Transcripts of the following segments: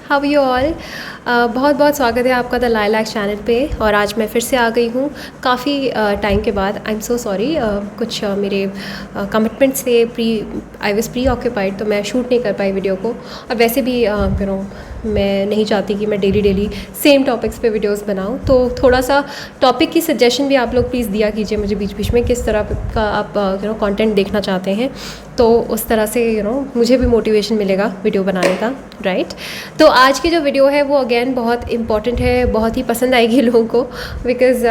How you all. बहुत बहुत स्वागत है आपका द लाइलैक चैनल पे। और आज मैं फिर से आ गई हूँ काफ़ी टाइम के बाद। आई एम सो सॉरी, कुछ मेरे कमिटमेंट्स थे, आई वाज प्री ऑक्यूपाइड, तो मैं शूट नहीं कर पाई वीडियो को। और वैसे भी मैं नहीं चाहती कि मैं डेली सेम टॉपिक्स पे वीडियोस बनाऊँ, तो थोड़ा सा टॉपिक की सजेशन भी आप लोग प्लीज़ दिया कीजिए मुझे बीच बीच में, किस तरह का आप कंटेंट देखना चाहते हैं, तो उस तरह से मुझे भी मोटिवेशन मिलेगा वीडियो बनाने का, राइट। तो आज की जो वीडियो है वो अगेन बहुत इम्पॉर्टेंट है, बहुत ही पसंद आएगी लोगों को, बिकॉज़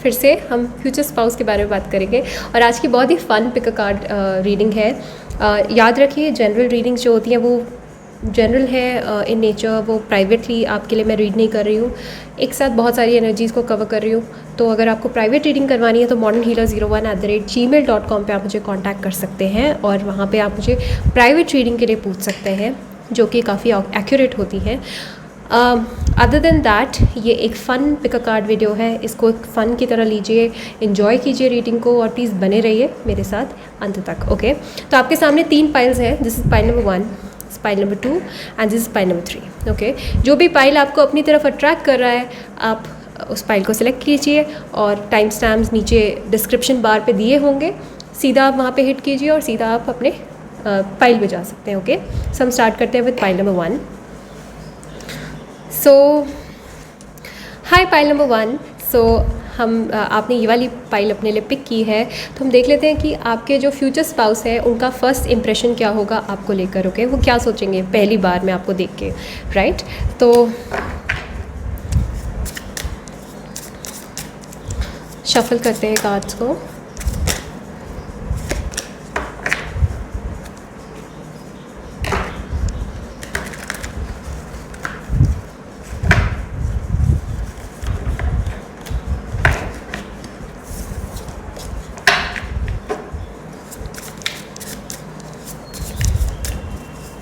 फिर से हम फ्यूचर स्पाउस के बारे में बात करेंगे। और आज की बहुत ही फ़न पिक अ कार्ड रीडिंग है। याद रखिए, जनरल रीडिंग्स जो होती हैं वो जनरल है इन नेचर, वो प्राइवेटली आपके लिए मैं रीड नहीं कर रही हूँ, एक साथ बहुत सारी एनर्जीज़ को कवर कर रही हूँ। तो अगर आपको प्राइवेट रीडिंग करवानी है तो modernhealer01@gmail.com पे आप मुझे कांटेक्ट कर सकते हैं, और वहाँ पे आप मुझे प्राइवेट रीडिंग के लिए पूछ सकते हैं, जो कि काफ़ी एक्यूरेट होती है। अदर देन दैट, ये एक फ़न पिक अ कार्ड वीडियो है, इसको एक फ़न की तरह लीजिए, इन्जॉय कीजिए रीडिंग को, और प्लीज़ बने रहिए मेरे साथ अंत तक, ओके। तो आपके सामने 3 पाइल्स हैं। This is pile number 1, pile number 2 and this is pile number 3, okay. जो भी पाइल आपको अपनी तरफ अट्रैक्ट कर रहा है, आप उस पाइल को सिलेक्ट कीजिए, और टाइम स्टैम्प्स नीचे डिस्क्रिप्शन बार पे दिए होंगे, सीधा आप वहाँ पे हिट कीजिए और सीधा आप अपने पाइल पे जा सकते हैं, ओके। सो हम स्टार्ट करते हैं with pile number 1। So hi pile number 1। सो आपने ये वाली पाइल अपने लिए पिक की है, तो हम देख लेते हैं कि आपके जो फ्यूचर स्पाउस है उनका फर्स्ट इंप्रेशन क्या होगा आपको लेकर, ओके। वो क्या सोचेंगे पहली बार में आपको देख के, राइट। तो शफल करते हैं कार्ड्स को।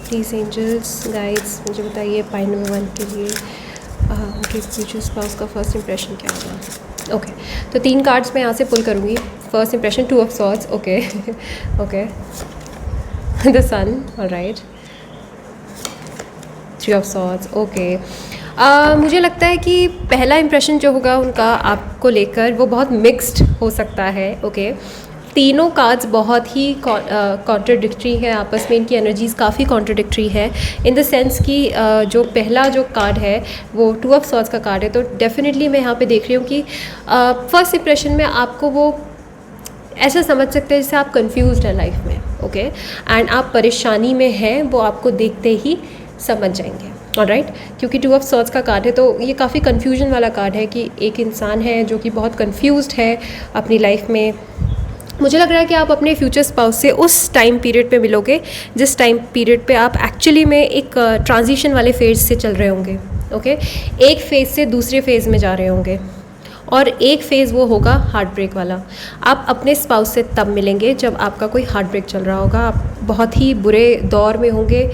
प्लीज़ एंजल्स गाइड्स मुझे बताइए पाइल नंबर 1 के लिए उनके फ्यूचर स्पाउस का फर्स्ट इंप्रेशन क्या होगा, ओके। तो 3 कार्ड्स मैं यहाँ से पुल करूँगी। First impression 2 of swords, okay okay. The sun, alright. 3 of swords, okay. मुझे लगता है कि पहला इंप्रेशन जो होगा उनका आपको लेकर वो बहुत मिक्स्ड हो सकता है, ओके। तीनों कार्ड्स बहुत ही कॉन्ट्रडिक्टरी है आपस में, इनकी एनर्जीज़ काफ़ी कॉन्ट्रडिक्टरी है, इन द सेंस कि जो पहला जो कार्ड है वो 2 ऑफ सॉर्ड्स का कार्ड है। तो डेफिनेटली मैं यहाँ पे देख रही हूँ कि फर्स्ट इंप्रेशन में आपको वो ऐसा समझ सकते हैं जैसे आप कंफ्यूज्ड हैं लाइफ में, ओके, एंड आप परेशानी में हैं, वो आपको देखते ही समझ जाएंगे, ऑलराइट। क्योंकि 2 ऑफ सॉर्ड्स का कार्ड है, तो ये काफ़ी कन्फ्यूजन वाला कार्ड है कि एक इंसान है जो कि बहुत कन्फ्यूज्ड है अपनी लाइफ में। मुझे लग रहा है कि आप अपने फ्यूचर स्पाउस से उस टाइम पीरियड पे मिलोगे जिस टाइम पीरियड पे आप एक्चुअली में एक ट्रांजिशन वाले फेज़ से चल रहे होंगे, ओके। एक फ़ेज़ से दूसरे फेज़ में जा रहे होंगे, और एक फ़ेज़ वो होगा हार्ट ब्रेक वाला। आप अपने स्पाउस से तब मिलेंगे जब आपका कोई हार्ट ब्रेक चल रहा होगा, आप बहुत ही बुरे दौर में होंगे,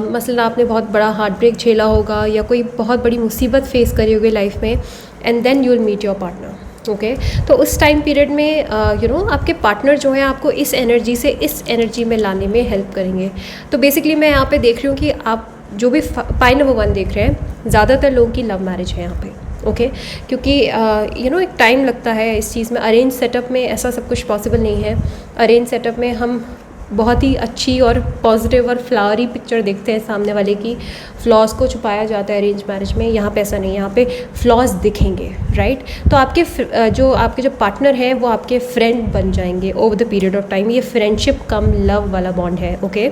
मसलन आपने बहुत बड़ा हार्ट ब्रेक झेला होगा या कोई बहुत बड़ी मुसीबत फेस करी होगी लाइफ में, and then you will meet your partner, okay. तो उस टाइम पीरियड में आपके पार्टनर जो हैं आपको इस एनर्जी से इस एनर्जी में लाने में हेल्प करेंगे। तो बेसिकली मैं यहाँ पे देख रही हूँ कि आप जो भी पाइल नंबर 1 देख रहे हैं, ज़्यादातर लोगों की लव मैरिज है यहाँ पे, ओके। क्योंकि एक टाइम लगता है इस चीज़ में। अरेंज सेटअप में ऐसा सब कुछ पॉसिबल नहीं है। अरेंज सेटअप में हम बहुत ही अच्छी और पॉजिटिव और फ्लावरी पिक्चर देखते हैं सामने वाले की, फ्लॉज को छुपाया जाता है अरेंज मैरिज में। यहाँ पे ऐसा नहीं है, यहाँ पे फ्लॉज दिखेंगे, राइट। तो आपके जो पार्टनर हैं वो आपके फ्रेंड बन जाएंगे over the period of time. ये फ्रेंडशिप कम लव वाला बॉन्ड है, ओके।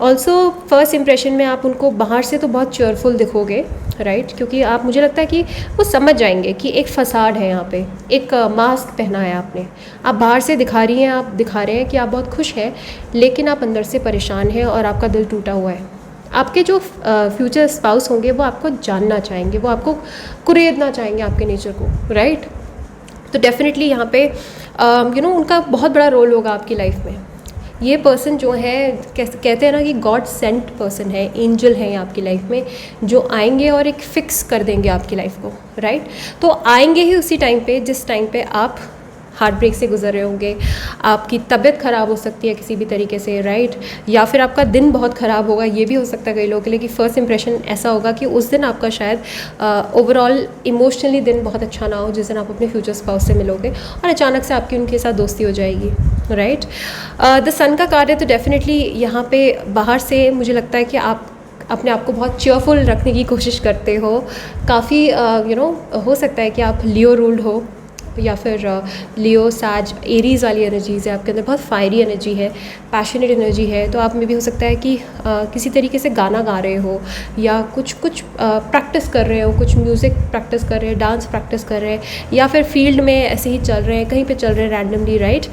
ऑल्सो फर्स्ट इंप्रेशन में आप उनको बाहर से तो बहुत चेयरफुल दिखोगे, राइट, क्योंकि आप, मुझे लगता है कि वो समझ जाएंगे कि एक फसाड है यहाँ पे, एक मास्क पहना है आपने। आप बाहर से दिखा रहे हैं कि आप बहुत खुश हैं, लेकिन आप अंदर से परेशान हैं और आपका दिल टूटा हुआ है। आपके जो फ्यूचर स्पाउस होंगे वो आपको जानना चाहेंगे, वो आपको कुरेदना चाहेंगे आपके नेचर को, राइट। तो डेफिनेटली यहाँ पे उनका बहुत बड़ा रोल होगा आपकी लाइफ में। ये पर्सन जो है, कहते हैं ना कि गॉड सेंट पर्सन है, एंजल है आपकी लाइफ में, जो आएंगे और एक फ़िक्स कर देंगे आपकी लाइफ को, राइट। तो आएंगे ही उसी टाइम पे जिस टाइम पे आप हार्ट ब्रेक से गुजर रहे होंगे, आपकी तबीयत ख़राब हो सकती है किसी भी तरीके से, राइट, या फिर आपका दिन बहुत ख़राब होगा, ये भी हो सकता है कई लोगों के लिए कि फ़र्स्ट इंप्रेशन ऐसा होगा कि उस दिन आपका शायद ओवरऑल इमोशनली दिन बहुत अच्छा ना हो जिस दिन आप अपने फ्यूचर स्पाउस से मिलोगे और अचानक से आपकी उनके साथ दोस्ती हो जाएगी, राइट। द सन का कार्ड है तो डेफिनेटली यहाँ पे बाहर से मुझे लगता है कि आप अपने आप को बहुत चेयरफुल रखने की कोशिश करते हो, काफ़ी हो सकता है कि आप लियो रूल्ड हो या फिर लियो सैज एरीज़ वाली एनर्जीज़ है आपके अंदर, बहुत फायरी एनर्जी है, पैशनेट एनर्जी है। तो आप में भी हो सकता है कि किसी तरीके से गाना गा रहे हो या कुछ प्रैक्टिस कर रहे हो, कुछ म्यूज़िक प्रैक्टिस कर रहे हैं, डांस प्रैक्टिस कर रहे हैं, या फिर फील्ड में ऐसे ही चल रहे हैं, कहीं पे चल रहे हैं रैंडमली, राइट।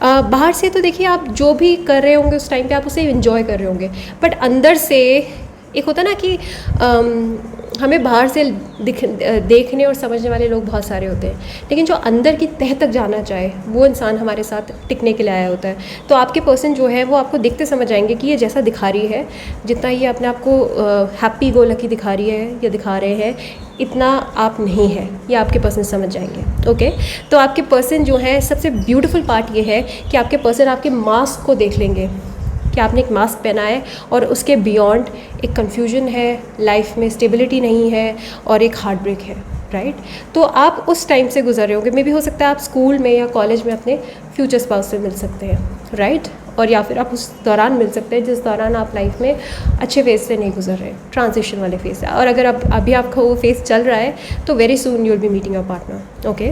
बाहर से तो देखिए आप जो भी कर रहे होंगे उस टाइम पे आप उसे इन्जॉय कर रहे होंगे, बट अंदर से एक होता ना कि हमें बाहर से देखने और समझने वाले लोग बहुत सारे होते हैं, लेकिन जो अंदर की तह तक जाना चाहे वो इंसान हमारे साथ टिकने के लिए आया होता है। तो आपके पर्सन जो है वो आपको देखते समझ आएंगे कि ये जैसा दिखा रही है, जितना ये अपने आप को हैप्पी गो लकी दिखा रही है या दिखा रहे हैं, इतना आप नहीं है, ये आपके पर्सन समझ जाएंगे, ओके। तो आपके पर्सन जो है, सबसे ब्यूटीफुल पार्ट ये है कि आपके पर्सन आपके मास्क को देख लेंगे कि आपने एक मास्क पहना है और उसके बियॉन्ड एक कन्फ्यूजन है, लाइफ में स्टेबिलिटी नहीं है और एक हार्ट ब्रेक है, राइट। तो आप उस टाइम से गुजर रहे होंगे, मे भी हो सकता है आप स्कूल में या कॉलेज में अपने फ्यूचर स्पाउस से मिल सकते हैं, राइट, और या फिर आप उस दौरान मिल सकते हैं जिस दौरान आप लाइफ में अच्छे फेज़ से नहीं गुजर रहे, ट्रांजिशन वाले फेज़ से। और अगर अभी आपका वो फेज़ चल रहा है तो very soon you will be meeting your partner, okay.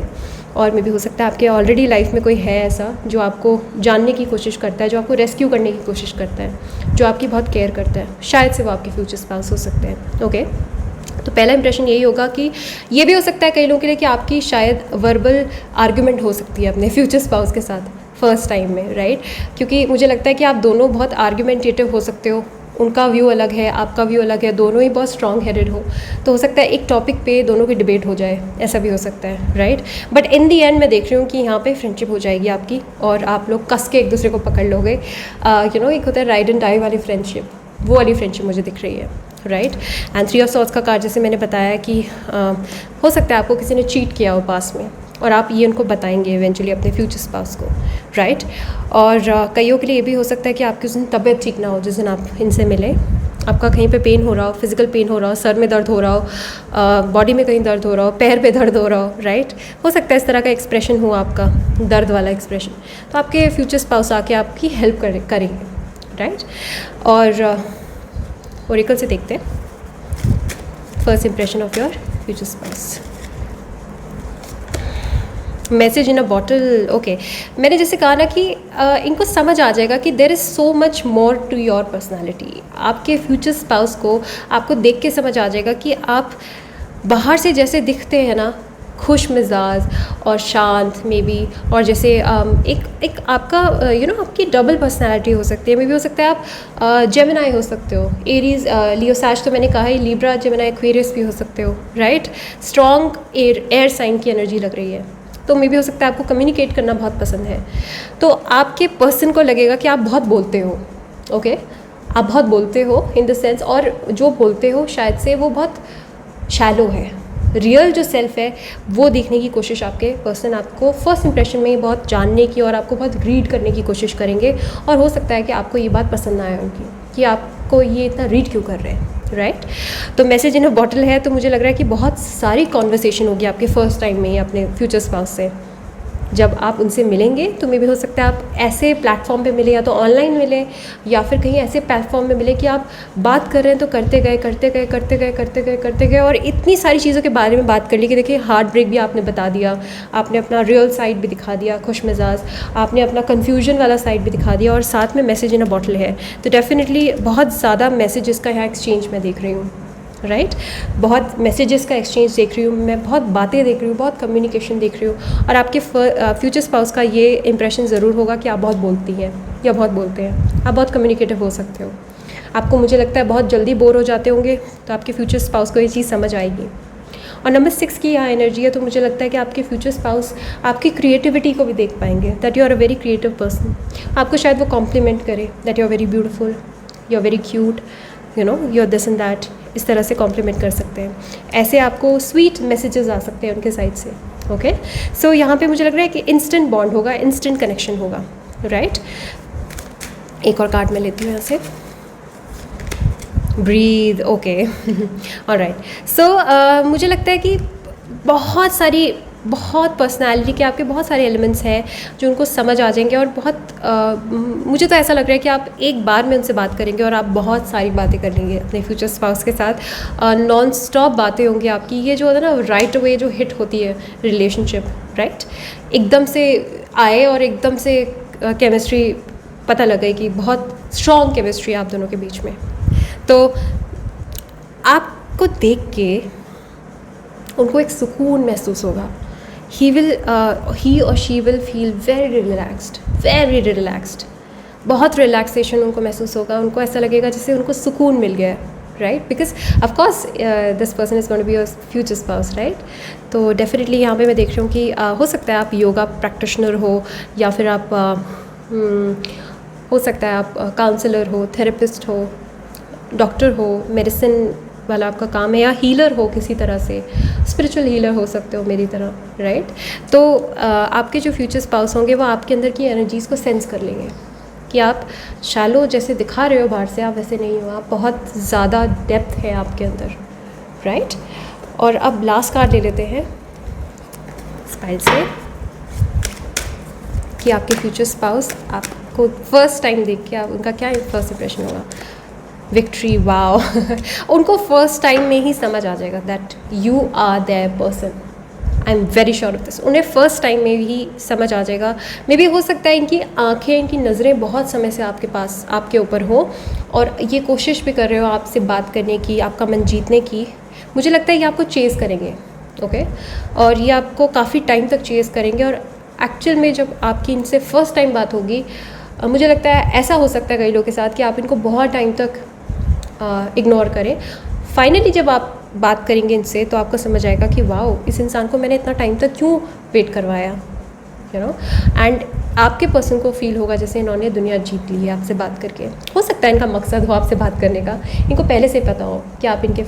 और मे भी हो सकता है आपके ऑलरेडी लाइफ में कोई है ऐसा जो आपको जानने की कोशिश करता है, जो आपको रेस्क्यू करने की कोशिश करता है, जो आपकी बहुत केयर करता है, शायद से वो आपके फ्यूचर स्पाउस हो सकते हैं, ओके। तो पहला इंप्रेशन यही होगा कि ये भी हो सकता है कई लोगों के लिए कि आपकी शायद वर्बल आर्ग्यूमेंट हो सकती है अपने फ्यूचर स्पाउस के साथ फर्स्ट टाइम में, राइट, क्योंकि मुझे लगता है कि आप दोनों बहुत आर्ग्यूमेंटेटिव हो सकते हो, उनका व्यू अलग है, आपका व्यू अलग है, दोनों ही बहुत स्ट्रॉन्ग हेडेड हो, तो हो सकता है एक टॉपिक पे दोनों की डिबेट हो जाए, ऐसा भी हो सकता है, right. But in the and मैं देख रही हूँ कि यहाँ पे फ्रेंडशिप हो जाएगी आपकी और आप लोग कस के एक दूसरे को पकड़ लोगे, एक होता है राइड एंड डाई वाली फ्रेंडशिप, वो वाली फ्रेंडशिप मुझे दिख रही है, राइट। एंड 3 ऑफ सॉर्ड्स का कार्ड जैसे मैंने बताया कि हो सकता है आपको किसी ने चीट किया हो पास में और आप ये उनको बताएंगे इवेंचुअली अपने फ्यूचर स्पाउस को, राइट। और कईयों के लिए ये भी हो सकता है कि आपकी उस दिन तबीयत ठीक ना हो जिस दिन आप इनसे मिलें, आपका कहीं पे पेन हो रहा हो, फिजिकल पेन हो रहा हो, सर में दर्द हो रहा हो, बॉडी में कहीं दर्द हो रहा हो, पैर पे दर्द हो रहा हो, राइट। हो सकता है इस तरह का एक्सप्रेशन हो आपका, दर्द वाला एक्सप्रेशन, तो आपके फ्यूचर स्पाउस आके आपकी हेल्प करेंगे, राइट। और ओरेकल से देखते हैं first impression of your future spouse. Message in a bottle, okay. मैंने जैसे कहा ना कि इनको समझ आ जाएगा कि there is so much more to your personality. आपके फ्यूचर स्पाउस को आपको देख के समझ आ जाएगा कि आप बाहर से जैसे दिखते हैं ना, खुश मिजाज और शांत मे बी, और जैसे एक आपका आपकी डबल पर्सनैलिटी हो सकती है, मे बी हो सकता है आप जेमिनाई हो सकते हो, एरीज, लियो सैज तो मैंने कहा ही, लिब्रा, जेमिनाई, एक्वेरियस भी हो सकते हो, राइट। स्ट्रॉन्ग एयर साइन की एनर्जी लग रही है, तो मे भी हो सकता है आपको कम्युनिकेट करना बहुत पसंद है, तो आपके पर्सन को लगेगा कि आप बहुत बोलते हो, ओके। आप बहुत बोलते हो इन द सेंस, और जो बोलते हो शायद से वो बहुत शैलो है, रियल जो सेल्फ है वो देखने की कोशिश आपके पर्सन आपको फर्स्ट इंप्रेशन में ही बहुत जानने की और आपको बहुत रीड करने की कोशिश करेंगे, और हो सकता है कि आपको ये बात पसंद ना आए उनकी कि आपको ये इतना रीड क्यों कर रहे हैं, राइट। तो मैसेज इन अ बॉटल है, तो मुझे लग रहा है कि बहुत सारी कॉन्वर्सेशन होगी आपके फर्स्ट टाइम में ही अपने फ्यूचर स्पाउस से। जब आप उनसे मिलेंगे तो मे भी हो सकता है आप ऐसे प्लेटफॉर्म पे मिले, या तो ऑनलाइन मिले या फिर कहीं ऐसे प्लेटफॉर्म में मिले कि आप बात कर रहे हैं तो करते गए और इतनी सारी चीज़ों के बारे में बात कर ली कि देखिए हार्ट ब्रेक भी आपने बता दिया, आपने अपना रियल साइड भी दिखा दिया, खुश मिजाज, आपने अपना कन्फ्यूजन वाला साइड भी दिखा दिया, और साथ में मैसेज इन अ बॉटल है। तो डेफिनेटली बहुत ज़्यादा मैसेजेस का यहाँ एक्सचेंज मैं देख रही हूँ, राइट। बहुत मैसेजेस का एक्सचेंज देख रही हूँ मैं, बहुत बातें देख रही हूँ, बहुत कम्युनिकेशन देख रही हूँ, और आपके फ्यूचर स्पाउस का ये इंप्रेशन ज़रूर होगा कि आप बहुत बोलती हैं या बहुत बोलते हैं, आप बहुत कम्युनिकेटिव हो सकते हो। आपको मुझे लगता है बहुत जल्दी बोर हो जाते होंगे, तो आपके फ्यूचर स्पाउस को ये चीज़ समझ आएगी। और नंबर 6 की यहाँ एनर्जी है, तो मुझे लगता है कि आपके फ्यूचर स्पाउस आपकी क्रिएटिविटी को भी देख पाएंगे, that you are a very creative person. आपको शायद वो कॉम्प्लीमेंट करे, that you are very beautiful, you are very cute, you are this and that, इस तरह से कॉम्प्लीमेंट कर सकते हैं। ऐसे आपको स्वीट मैसेजेस आ सकते हैं उनके साइड से, ओके। सो यहाँ पे मुझे लग रहा है कि इंस्टेंट बॉन्ड होगा, इंस्टेंट कनेक्शन होगा, राइट। एक और कार्ड मैं लेती हूँ यहाँ से, ब्रीद, ओके। ऑलराइट। सो मुझे लगता है कि बहुत पर्सनालिटी के आपके बहुत सारे एलिमेंट्स हैं जो उनको समझ आ जाएंगे, और मुझे तो ऐसा लग रहा है कि आप एक बार में उनसे बात करेंगे और आप बहुत सारी बातें कर लेंगे अपने फ्यूचर स्पाउस के साथ। नॉन स्टॉप बातें होंगी आपकी। ये जो होता है ना, राइट अवे जो हिट होती है रिलेशनशिप, राइट, एकदम से आए और एकदम से केमिस्ट्री पता लग गई कि बहुत स्ट्रॉन्ग केमिस्ट्री है आप दोनों के बीच में। तो आपको देख के उनको एक सुकून महसूस होगा। ही और she will feel very relaxed, बहुत रिलैक्सेशन उनको महसूस होगा। उनको ऐसा लगेगा जैसे उनको सुकून मिल गया है, right, because of course this person is going to be your future spouse, right. तो डेफिनेटली यहाँ पे मैं देख रही हूँ कि हो सकता है आप योगा प्रैक्टिशनर हो, या फिर आप हो सकता है आप काउंसलर हो, थेरेपिस्ट हो, डॉक्टर हो, मेडिसिन वाला आपका काम है, या हीलर हो किसी तरह से, स्पिरिचुअल हीलर हो सकते हो मेरी तरह, राइट। तो आपके जो फ्यूचर स्पाउस होंगे वो आपके अंदर की एनर्जीज़ को सेंस कर लेंगे कि आप शैलो जैसे दिखा रहे हो बाहर से, आप वैसे नहीं हो, आप बहुत ज़्यादा डेप्थ है आपके अंदर, राइट। और अब लास्ट कार्ड ले लेते हैं स्पाइल से कि आपके फ्यूचर स्पाउस आपको फर्स्ट टाइम देख के आप उनका क्या फर्स्ट इंप्रेशन होगा। Victory, wow. उनको फर्स्ट टाइम में ही समझ आ जाएगा that you are there person. I am very sure of this. उन्हें फर्स्ट टाइम में ही समझ आ जाएगा। मे बी हो सकता है इनकी आंखें, इनकी नज़रें बहुत समय से आपके पास, आपके ऊपर हो, और ये कोशिश भी कर रहे हो आपसे बात करने की, आपका मन जीतने की। मुझे लगता है ये आपको चेज़ करेंगे, ओके, और ये आपको काफ़ी टाइम तक चेज़ करेंगे। और एक्चुअल में जब आपकी इनसे फर्स्ट टाइम बात होगी, मुझे लगता है ऐसा हो सकता है कई लोगों के साथ कि आप इनको बहुत टाइम तक इग्नोर करें। फाइनली जब आप बात करेंगे इनसे तो आपको समझ आएगा कि वाओ, इस इंसान को मैंने इतना टाइम तक क्यों वेट करवाया, यू नो। एंड आपके पर्सन को फील होगा जैसे इन्होंने दुनिया जीत ली है आपसे बात करके। हो सकता है इनका मकसद हो आपसे बात करने का, इनको पहले से पता हो कि आप इनके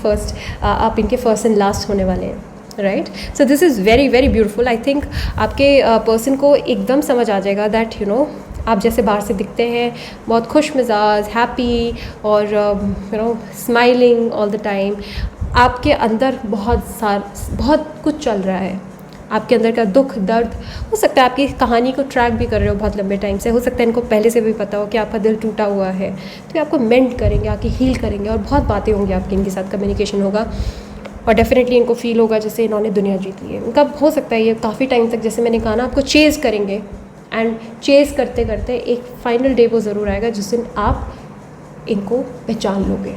फर्स्ट एंड लास्ट होने वाले हैं, right. So this is very very beautiful. I think आपके पर्सन को एकदम समझ आ जाएगा दैट, यू नो, आप जैसे बाहर से दिखते हैं बहुत खुश मिजाज, हैप्पी और you know smiling all the time, आपके अंदर बहुत कुछ चल रहा है। आपके अंदर का दुख दर्द, हो सकता है आपकी कहानी को ट्रैक भी कर रहे हो बहुत लंबे टाइम से। हो सकता है इनको पहले से भी पता हो कि आपका दिल टूटा हुआ है, तो ये आपको मेंड करेंगे, आपकी हील करेंगे, और बहुत बातें होंगी आपकी इनके साथ, कम्युनिकेशन होगा, और डेफिनेटली इनको फील होगा जैसे इन्होंने दुनिया जीत ली है। इनका हो सकता है ये काफ़ी टाइम तक, जैसे मैंने कहा ना, आपको चेज़ करेंगे, एंड चेज़ करते करते एक फाइनल डे वो ज़रूर आएगा जिस दिन आप इनको पहचान लोगे,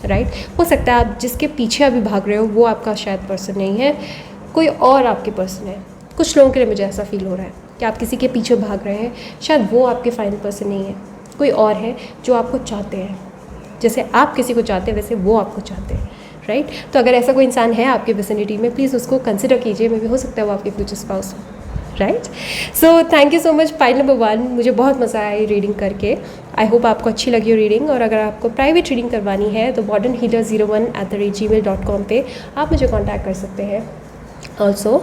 राइट। हो सकता है आप जिसके पीछे अभी भाग रहे हो वो आपका शायद पर्सन नहीं है, कोई और आपके पर्सन है। कुछ लोगों के लिए मुझे ऐसा फील हो रहा है कि आप किसी के पीछे भाग रहे हैं, शायद वो आपके फाइनल पर्सन नहीं है, कोई और है जो आपको चाहते हैं। जैसे आप किसी को चाहते हैं वैसे वो आपको चाहते हैं, राइट। तो अगर ऐसा कोई इंसान है आपके विसिनिटी में, प्लीज़ उसको कंसिडर कीजिए। मे भी हो सकता है वो आपके फ्यूचर स्पाउस हो, right. So thank you so much pile number 1, मुझे बहुत मज़ा आया ये रीडिंग करके। आई होप आपको अच्छी लगी हो रीडिंग। और अगर आपको प्राइवेट रीडिंग करवानी है तो modernhealer01@gmail.com पे आप मुझे कांटेक्ट कर सकते हैं। ऑल्सो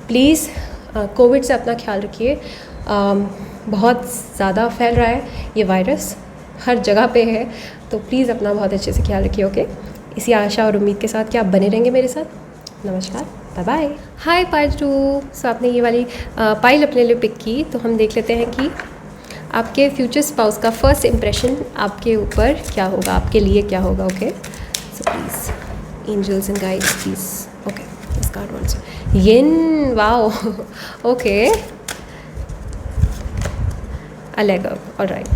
प्लीज़ कोविड से अपना ख्याल रखिए, बहुत ज़्यादा फैल रहा है ये वायरस, हर जगह पे है, तो प्लीज़ अपना बहुत अच्छे से ख्याल रखिए, ओके। इसी आशा और उम्मीद के साथ कि आप बने रहेंगे मेरे साथ। नमस्कार, बाय बाय। Hi pile 2। सो आपने ये वाली पाइल अपने लिए पिक की, तो हम देख लेते हैं कि आपके फ्यूचर स्पाउस का फर्स्ट इम्प्रेशन आपके ऊपर क्या होगा, आपके लिए क्या होगा, okay. So please angels and guides, please, okay, this card once yin, wow, okay, a leg up, alright,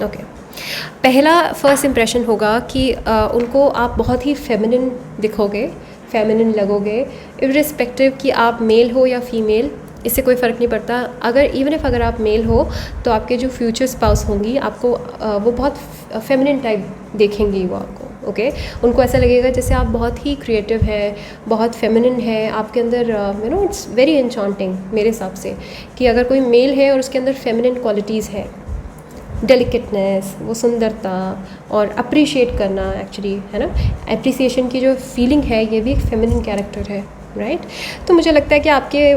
okay. पहला फर्स्ट इम्प्रेशन होगा कि उनको आप बहुत ही फेमिनिन दिखोगे, फेमिनिन लगोगे, इर्रिस्पेक्टिव कि आप मेल हो या फीमेल, इससे कोई फ़र्क नहीं पड़ता। अगर आप मेल हो तो आपके जो फ्यूचर स्पाउस होंगी आपको वो बहुत फेमिनिन टाइप देखेंगी वो आपको, ओके। उनको ऐसा लगेगा जैसे आप बहुत ही क्रिएटिव है, बहुत फेमिनिन है आपके अंदर, you know, it's very enchanting मेरे हिसाब से, कि अगर कोई मेल है और उसके अंदर फेमिनिन क्वालिटीज़ है, डेलिकेटनेस, वो सुंदरता और अप्रिशिएट करना, एक्चुअली, है ना, एप्रिसिएशन की जो फीलिंग है, ये भी एक फेमिनिन कैरेक्टर है, राइट। तो मुझे लगता है कि आपके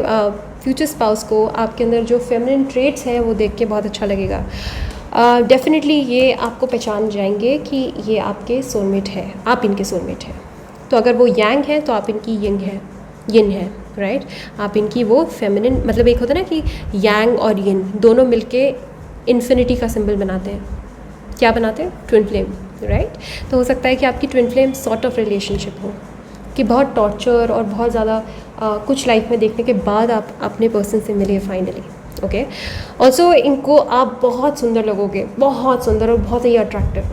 फ्यूचर स्पाउस को आपके अंदर जो फेमिनिन ट्रेट्स हैं वो देख के बहुत अच्छा लगेगा। डेफिनेटली ये आपको पहचान जाएंगे कि ये आपके सोलमेट है, आप इनके सोलमेट हैं। तो अगर वो यांग है तो आप इनकी यिन है, राइट। आप इनकी वो फेमिनिन, मतलब एक होता है ना कि यांग और यिन दोनों मिलके इन्फिनिटी का सिंबल बनाते हैं। क्या बनाते हैं? Twin flame, right. तो हो सकता है कि आपकी twin flame sort of relationship हो, कि बहुत टॉर्चर और बहुत ज़्यादा कुछ लाइफ में देखने के बाद आप अपने पर्सन से मिले फाइनली। ओके, ऑल्सो इनको आप बहुत सुंदर लगोगे, बहुत सुंदर और बहुत ही अट्रैक्टिव।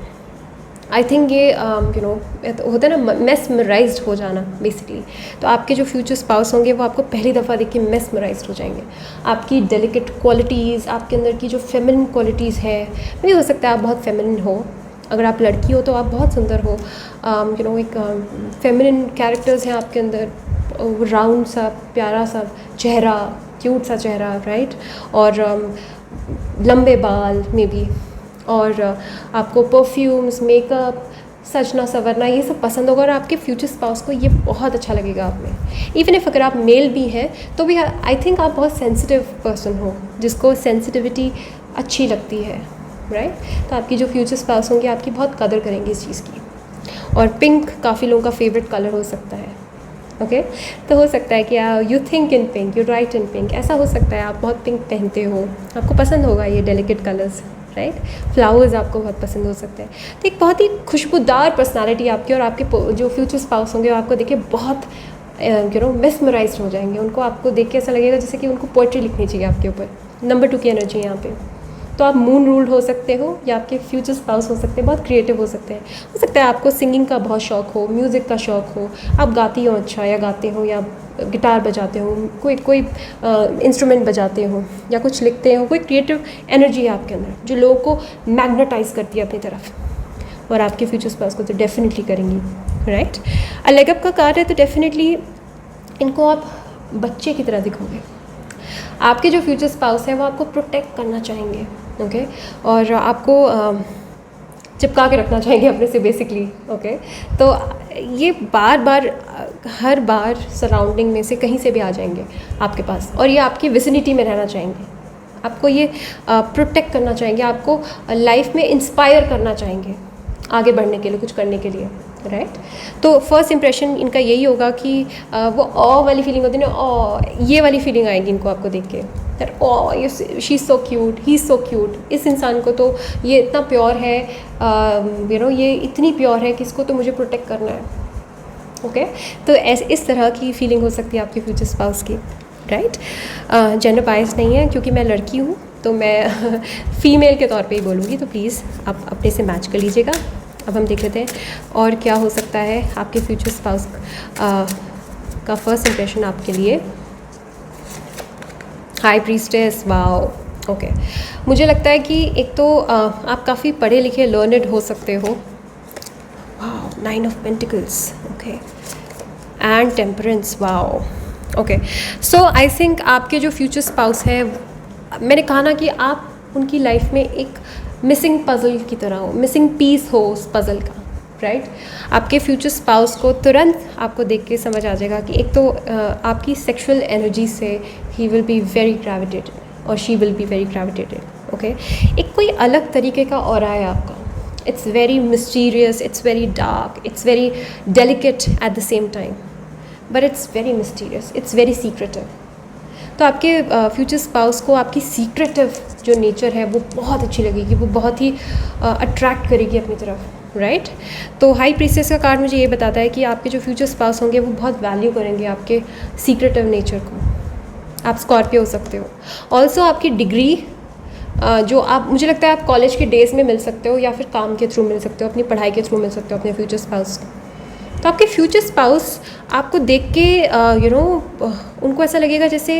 आई थिंक ये होता है ना मेस्मराइज्ड हो जाना बेसिकली। तो आपके जो फ्यूचर स्पाउस होंगे वो आपको पहली दफ़ा देख के मेस्मराइज्ड हो जाएंगे। आपकी डेलिकेट क्वालिटीज़, आपके अंदर की जो फेमिनिन क्वालिटीज़ है, भी हो सकता है आप बहुत फेमिनिन हो। अगर आप लड़की हो तो आप बहुत सुंदर हो। एक फेमिनिन कैरेक्टर्स हैं आपके अंदर, राउंड सा प्यारा सा चेहरा, क्यूट सा चेहरा, राइट। और लंबे बाल में भी, और आपको परफ्यूम्स, मेकअप, सजना संवरना, ये सब पसंद होगा और आपके फ्यूचर स्पाउस को ये बहुत अच्छा लगेगा आप में। इवन इफ अगर आप मेल भी हैं तो भी आई थिंक आप बहुत सेंसिटिव पर्सन हो, जिसको सेंसिटिविटी अच्छी लगती है, राइट। तो आपकी जो फ्यूचर स्पाउस होंगे आपकी बहुत कदर करेंगे इस चीज़ की। और पिंक काफ़ी लोगों का फेवरेट कलर हो सकता है। ओके, तो हो सकता है कि you think in pink, you right in pink, ऐसा हो सकता है। आप बहुत पिंक पहनते हो, आपको पसंद होगा ये डेलिकेट कलर्स, राइट। फ्लावर्स आपको बहुत पसंद हो सकते हैं। तो एक बहुत ही खुशबूदार पर्सनालिटी आपकी, और आपके जो फ्यूचर स्पाउस होंगे वो आपको देख के बहुत मेस्मराइज्ड हो जाएंगे। उनको आपको देख के ऐसा लगेगा जैसे कि उनको पोइट्री लिखनी चाहिए आपके ऊपर। नंबर 2 की एनर्जी है यहाँ पे। तो आप मून रूल्ड हो सकते हो, या आपके फ्यूचर स्पाउस हो सकते हैं, बहुत क्रिएटिव हो सकते हैं। हो सकता है आपको सिंगिंग का बहुत शौक हो, म्यूज़िक का शौक हो, आप गाती हो अच्छा, या गाते हो, या गिटार बजाते हो, कोई इंस्ट्रूमेंट बजाते हो, या कुछ लिखते हो। कोई क्रिएटिव एनर्जी है आपके अंदर जो लोगों को मैग्नेटाइज करती है अपनी तरफ, और आपके फ्यूचर स्पाउस को तो डेफिनेटली करेंगी, राइट। लेगअप का कार्ड है तो डेफिनेटली इनको आप बच्चे की तरह दिखोगे। आपके जो फ्यूचर स्पाउस है वो आपको प्रोटेक्ट करना चाहेंगे, ओके। और आपको चिपका के रखना चाहेंगे अपने से बेसिकली, ओके। तो ये हर बार सराउंडिंग में से कहीं से भी आ जाएंगे आपके पास, और ये आपकी विसिनिटी में रहना चाहेंगे। आपको ये प्रोटेक्ट करना चाहेंगे, आपको लाइफ में इंस्पायर करना चाहेंगे आगे बढ़ने के लिए, कुछ करने के लिए, राइट। तो फर्स्ट इंप्रेशन इनका यही होगा कि वो ऑ वाली फीलिंग होती है ना, ऑ, ये वाली फीलिंग आएगी इनको आपको देख के, that aw, she is so cute, he is so cute. इस इंसान को तो ये इतना प्योर है, ये इतनी प्योर है कि इसको तो मुझे प्रोटेक्ट करना है, ओके। तो इस तरह की फीलिंग हो सकती है आपके फ्यूचर स्पाउस की, राइट। जेंडर बायस नहीं है, क्योंकि मैं लड़की हूँ तो मैं फ़ीमेल के तौर पे ही बोलूँगी, तो प्लीज़ आप अपने से मैच कर लीजिएगा। अब हम देख लेते हैं और क्या हो सकता है आपके फ्यूचर स्पाउस का फर्स्ट इंप्रेशन आपके लिए। High priestess, wow, okay. मुझे लगता है कि एक तो आप काफ़ी पढ़े लिखे, लर्नड हो सकते हो। Wow, 9 of pentacles, okay, and temperance, wow, okay. So I think आपके जो फ्यूचर स्पाउस है, मैंने कहा ना कि आप उनकी लाइफ में एक मिसिंग पज़ल की तरह हो, मिसिंग पीस हो उस पज़ल का, राइट। आपके फ्यूचर स्पाउस को तुरंत आपको देख के समझ आ जाएगा कि एक तो आपकी सेक्सुअल एनर्जी से ही विल बी वेरी ग्रेविटेटेड और she will be very gravitated, okay. एक कोई अलग तरीके का ऑरा है आपका। It's very mysterious, it's very dark, it's very delicate at the same time, but it's very mysterious, it's very secretive. तो आपके फ्यूचर स्पाउस को आपकी सीक्रेटिव जो नेचर है वो बहुत अच्छी लगेगी, वो बहुत ही अट्रैक्ट करेगी अपनी तरफ, राइट। तो हाई प्रीस्टेस का कार्ड मुझे ये बताता है कि आपके जो फ्यूचर स्पाउस होंगे वो बहुत वैल्यू करेंगे आपके सीक्रेटिव नेचर को। आप स्कॉर्पियो हो सकते हो। ऑल्सो आपकी डिग्री जो आप, मुझे लगता है आप कॉलेज के डेज़ में मिल सकते हो, या फिर काम के थ्रू मिल सकते हो, अपनी पढ़ाई के थ्रू मिल सकते हो अपने फ्यूचर स्पाउस। तो आपके फ्यूचर स्पाउस आपको देख के उनको ऐसा लगेगा जैसे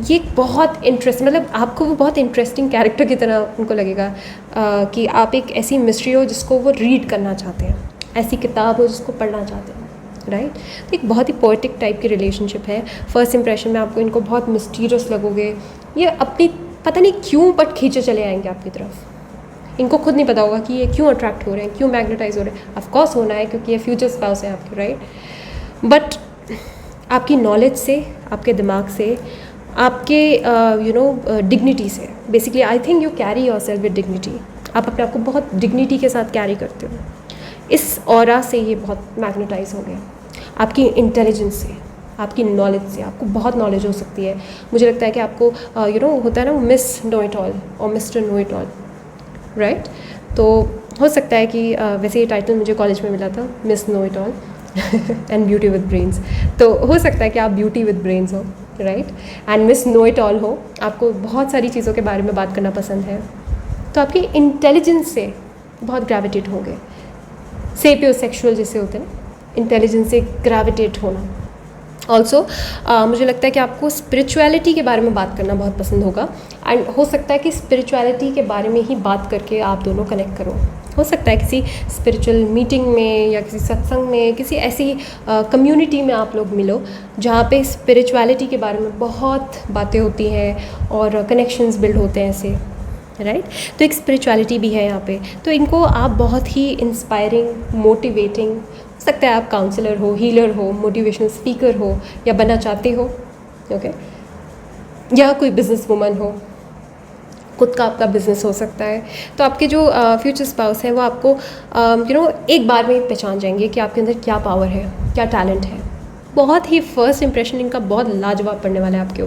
ये बहुत मतलब आपको वो बहुत इंटरेस्टिंग कैरेक्टर की तरह उनको लगेगा कि आप एक ऐसी मिस्ट्री हो जिसको वो रीड करना चाहते हैं, ऐसी किताब हो जिसको पढ़ना चाहते हैं, राइट। तो एक बहुत ही पोएटिक टाइप की रिलेशनशिप है। फर्स्ट इंप्रेशन में आपको इनको बहुत मिस्टीरियस लगोगे, ये अपनी पता नहीं क्यों बट खींचे चले आएंगे आपकी तरफ। इनको खुद नहीं पता होगा कि ये क्यों अट्रैक्ट हो रहे हैं, क्यों मैग्नेटाइज हो रहे हैं। ऑफकोर्स होना है क्योंकि ये फ्यूचर स्पाउस है आपके, राइट। बट आपकी नॉलेज से, आपके दिमाग से, आपके डिग्निटी से। Basically I think you carry your self with dignity. आप अपने आप को बहुत डिग्निटी के साथ कैरी करते हो। इस ऑरा से ये बहुत मैग्नेटाइज हो गया। आपकी इंटेलिजेंस से, आपकी नॉलेज से, आपको बहुत नॉलेज हो सकती है। मुझे लगता है कि आपको होता है ना मिस नो इट ऑल और mister know it all, right. तो हो सकता है कि वैसे ये टाइटल मुझे कॉलेज में मिला था, miss know it all and beauty with brains. तो हो सकता है कि आप ब्यूटी विद ब्रेन्स हो, right, and miss know it all हो। आपको बहुत सारी चीज़ों के बारे में बात करना पसंद है, तो आपकी इंटेलिजेंस से बहुत ग्रेविटेट होंगे। सेपियोसेक्सुअल जैसे होते हैं ना, इंटेलिजेंस से ग्रेविटेट होना। ऑल्सो मुझे लगता है कि आपको स्पिरिचुअलिटी के बारे में बात करना बहुत पसंद होगा, एंड हो सकता है कि स्पिरिचुअलिटी के बारे में ही बात करके आप दोनों कनेक्ट करो। हो सकता है किसी स्पिरिचुअल मीटिंग में या किसी सत्संग में, किसी ऐसी कम्युनिटी में आप लोग मिलो जहाँ पे स्पिरिचुअलिटी के बारे में बहुत बातें होती हैं और कनेक्शंस बिल्ड होते हैं ऐसे, राइट। तो एक स्पिरिचुअलिटी भी है यहाँ पे। तो इनको आप बहुत ही इंस्पायरिंग, मोटिवेटिंग, हो सकता है आप काउंसलर हो, हीलर हो, मोटिवेशनल स्पीकर हो, या बनना चाहते हो, ओके, या कोई बिजनेस वूमन हो, खुद का आपका बिजनेस हो सकता है। तो आपके जो फ्यूचर स्पाउस हैं वो आपको एक बार में ही पहचान जाएंगे कि आपके अंदर क्या पावर है, क्या टैलेंट है। बहुत ही फर्स्ट इंप्रेशन इनका बहुत लाजवाब पड़ने वाला है आपके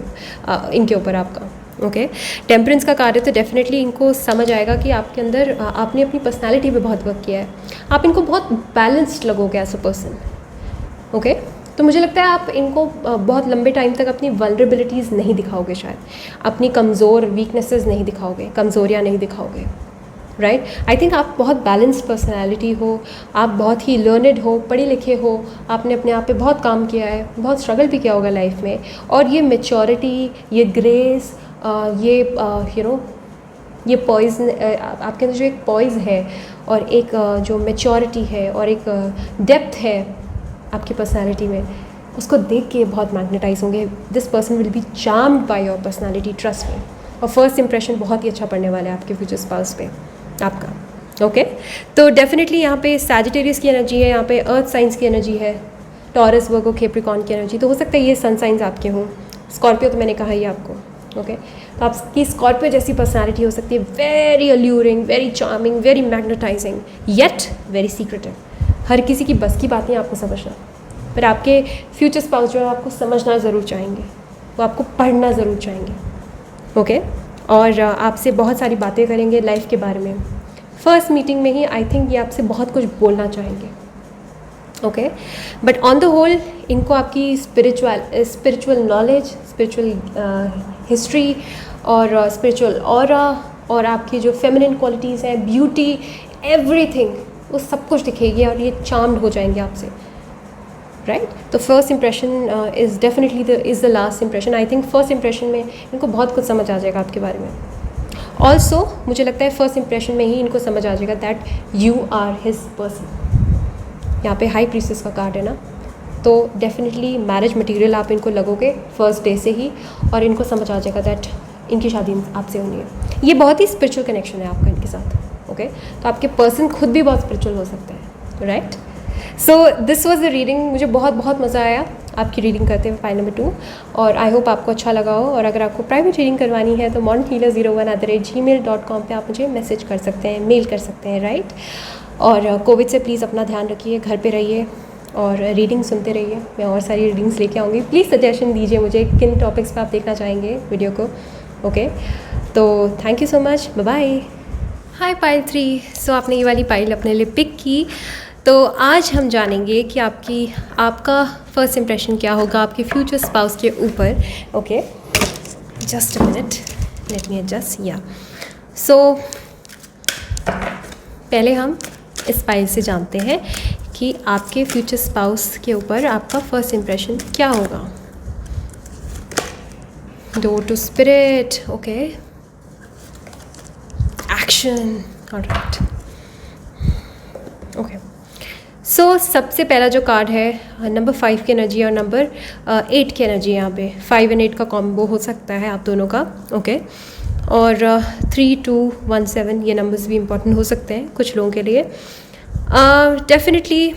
इनके ऊपर आपका, ओके। टेम्परेंस का कार्य तो डेफिनेटली इनको समझ आएगा कि आपके अंदर आपने अपनी पर्सनालिटी पे बहुत वर्क किया है। आप इनको बहुत बैलेंस्ड लगोगे एज अ पर्सन, ओके। तो मुझे लगता है आप इनको बहुत लंबे टाइम तक अपनी वल्नरेबिलिटीज़ नहीं दिखाओगे, शायद अपनी कमज़ोर वीकनेसेस नहीं दिखाओगे, कमज़ोरियाँ नहीं दिखाओगे, राइट। आई थिंक आप बहुत बैलेंस्ड पर्सनैलिटी हो, आप बहुत ही लर्नड हो, पढ़े लिखे हो, आपने अपने आप पे बहुत काम किया है, बहुत स्ट्रगल भी किया होगा लाइफ में, और ये मेच्योरिटी, ये ग्रेस, ये पॉइज आपके अंदर जो एक पॉइज है और एक जो मेच्योरिटी है और एक डेप्थ है आपकी पर्सनालिटी में, उसको देख के बहुत मैग्नेटाइज होंगे। This person will be charmed by your personality, trust में। और फर्स्ट इंप्रेशन बहुत ही अच्छा पड़ने वाला है आपके फ्यूचर स्पाउस पे आपका, ओके। तो डेफिनेटली यहाँ पे सैजिटेरियस की एनर्जी है, यहाँ पे अर्थ साइंस की एनर्जी है, टॉरस, वर्गो, कैप्रिकॉर्न की एनर्जी। तो हो सकता है ये सन साइंस आपके हों। स्कॉर्पियो तो मैंने कहा ही आपको, ओके। तो आपकी स्कॉर्पियो जैसी पर्सनालिटी हो सकती है, very alluring, very charming, very magnetising, yet very secretive. हर किसी की बस की बात नहीं आपको समझना, पर आपके फ्यूचर स्पाउस जो है आपको समझना ज़रूर चाहेंगे, वो आपको पढ़ना ज़रूर चाहेंगे, ओके। और आपसे बहुत सारी बातें करेंगे लाइफ के बारे में। फर्स्ट मीटिंग में ही आई थिंक ये आपसे बहुत कुछ बोलना चाहेंगे, okay. But on the whole इनको आपकी स्पिरिचुअल नॉलेज, स्पिरिचुअल हिस्ट्री और स्पिरिचुअल ऑरा और आपकी जो फेमिनिन क्वालिटीज़ हैं, ब्यूटी, एवरीथिंग, वो सब कुछ दिखेगी और ये चार्म्ड हो जाएंगे आपसे, राइट। तो first impression is definitely is the last impression. I think first impression में इनको बहुत कुछ समझ आ जाएगा आपके बारे में। ऑल्सो मुझे लगता है फर्स्ट इंप्रेशन में ही इनको समझ आ जाएगा that you are his person. यहाँ पे हाई प्रीसेस का कार्ड है ना, तो डेफिनेटली मैरिज मटेरियल आप इनको लगोगे फर्स्ट डे से ही, और इनको समझ आ जाएगा दैट इनकी शादी आपसे होनी है। ये बहुत ही स्पिरिचुअल कनेक्शन है आपका इनके साथ, ओके। तो आपके पर्सन खुद भी बहुत स्पिरिचुअल हो सकता है, right. So this was the reading. मुझे बहुत बहुत मज़ा आया आपकी रीडिंग करते हुए, फाइल नंबर 2, और आई होप आपको अच्छा लगा हो। और अगर आपको प्राइवेट रीडिंग करवानी है तो monthealer01@gmail.com पे आप मुझे मैसेज कर सकते हैं, मेल कर सकते हैं, राइट। और कोविड से प्लीज़ अपना ध्यान रखिए, घर पे रहिए और रीडिंग सुनते रहिए। मैं और सारी रीडिंग्स लेके आऊँगी। प्लीज़ सजेशन दीजिए मुझे किन टॉपिक्स पे आप देखना चाहेंगे वीडियो को, ओके। तो thank you so much, bye bye. Hi pile 3। सो आपने ये वाली पाइल अपने लिए पिक की, तो आज हम जानेंगे कि आपका फर्स्ट इंप्रेशन क्या होगा आपके फ्यूचर स्पाउस के ऊपर, okay. Just a minute, let me adjust, या। सो पहले हम इस पाइल से जानते हैं कि आपके फ्यूचर स्पाउस के ऊपर आपका फर्स्ट इंप्रेशन क्या होगा। Door to spirit, okay, action, alright, okay. So सबसे पहला जो कार्ड है नंबर 5 की एनर्जी और नंबर 8 की एनर्जी। यहाँ पे 5 और 8 का कॉम्बो हो सकता है आप दोनों का, ओके। और 3, 2, 1, 7 ये नंबर्स भी इम्पॉर्टेंट हो सकते हैं कुछ लोगों के लिए। डेफिनेटली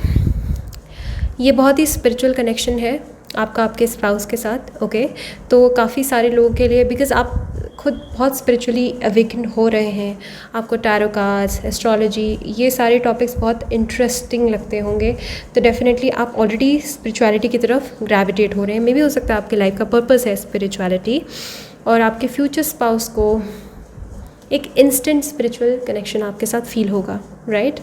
ये बहुत ही स्पिरिचुअल कनेक्शन है, आपका आपके स्पाउस के साथ, ओके। तो काफ़ी सारे लोगों के लिए, बिकॉज आप खुद बहुत स्पिरिचुअली अवेकन हो रहे हैं, आपको टैरो कार्ड्स, एस्ट्रोलॉजी, ये सारे टॉपिक्स बहुत इंटरेस्टिंग लगते होंगे, तो डेफिनेटली आप ऑलरेडी स्पिरिचुअलिटी की तरफ ग्रेविटेट हो रहे हैं। मे भी हो सकता है आपके लाइफ का पर्पस है स्पिरिचुअलिटी, और आपके फ्यूचर स्पाउस को एक इंस्टेंट स्पिरिचुअल कनेक्शन आपके साथ फील होगा, राइट।